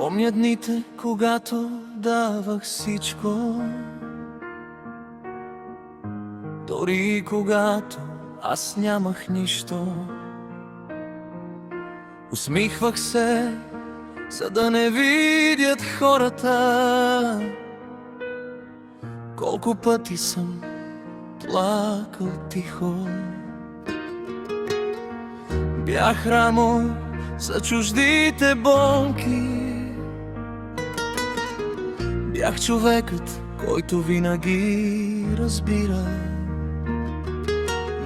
Помня дните, когато давах всичко, дори и когато аз нямах нищо. Усмихвах се, за да не видят хората колко пъти съм плакал тихо. Бях рамо за чуждите болки, бях човекът, който винаги разбира.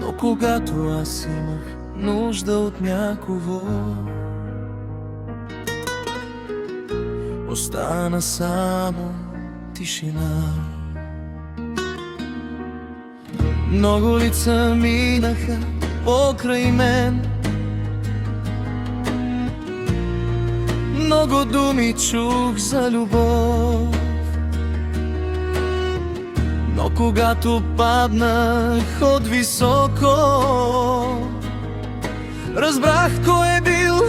Но когато аз имах нужда от някого, остана само тишина. Много лица минаха покрай мен, много думи чух за любов. Но когато паднах от високо, разбрах кой е бил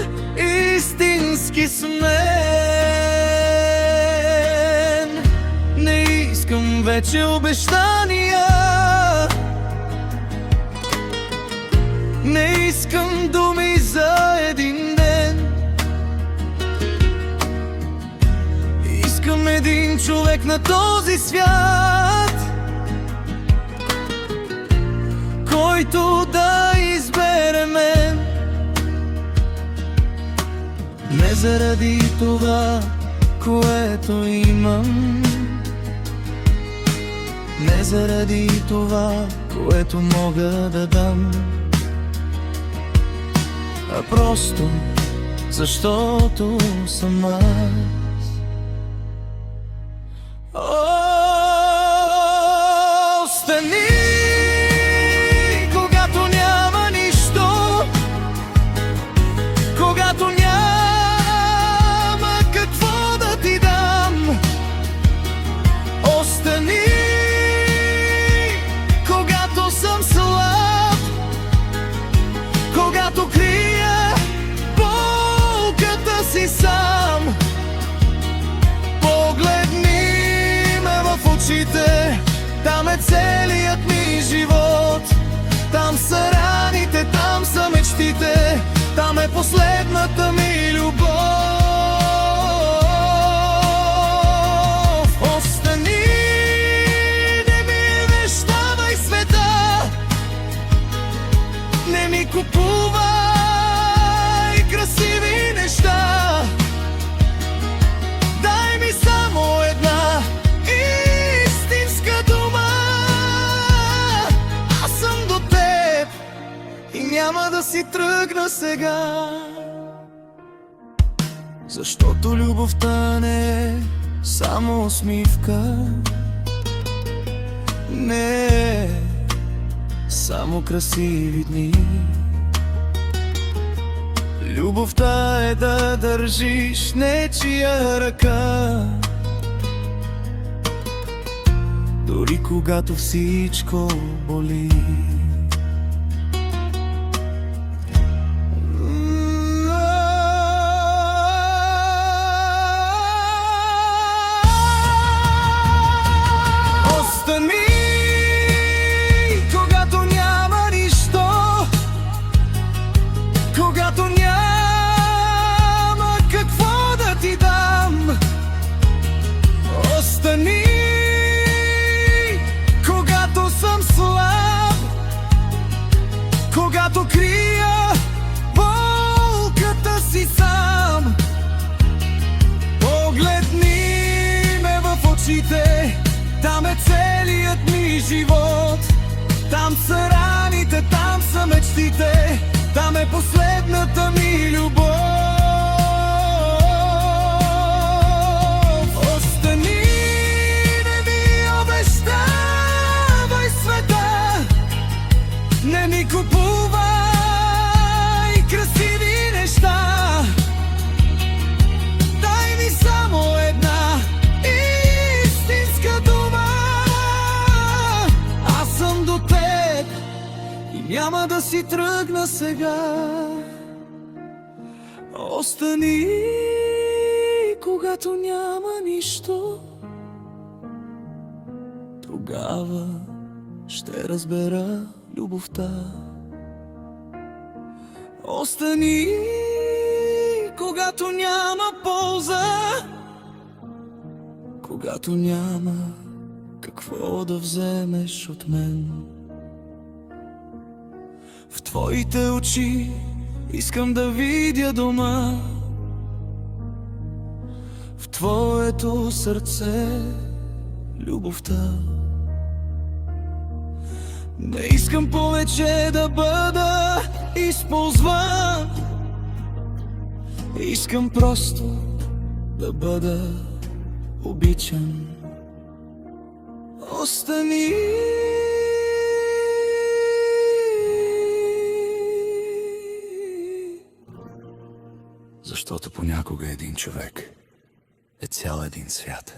истински с мен. Не искам вече обещания, не искам думи за един ден. Искам един човек на този свят, който да избере мен. Не заради това, което имам, не заради това, което мога да дам, а просто защото съм аз. Остани, когато няма нищо, когато няма какво да ти дам. Остани, когато съм слаб, когато крия болката си сам. Погледни ме в очите, там е целият ми живот. Там са раните, там са мечтите, там е последната ми любов. Остани, не ми вещавай света, не ми купувай красиви неща. Дай ми само една истинска дума. Аз съм до теб и няма да си тръгна сега. Защото любовта не е само усмивка, не е само красиви дни. Любовта е да държиш нечия ръка, дори когато всичко боли. Остани, когато няма нищо, когато няма какво да ти дам. Остани, когато съм слаб, когато крия болката си сам. Погледни ме в очите, там е целият ми живот. Там са раните, там са мечтите, там е последната ми любов. Остани, не ми обещавай света, не ми купувай красиви неща. Дай ми само една истинска дума. Аз съм до теб и няма да си тръгна сега. Остани, когато когато няма нищо, тогава ще разбера любовта. Остани, когато няма полза, когато няма какво да вземеш от мен. В твоите очи искам да видя дома, в твоето сърце любовта. Не искам повече да бъда използван, искам просто да бъда обичан. Остани, защото понякога един човек е цял един свят.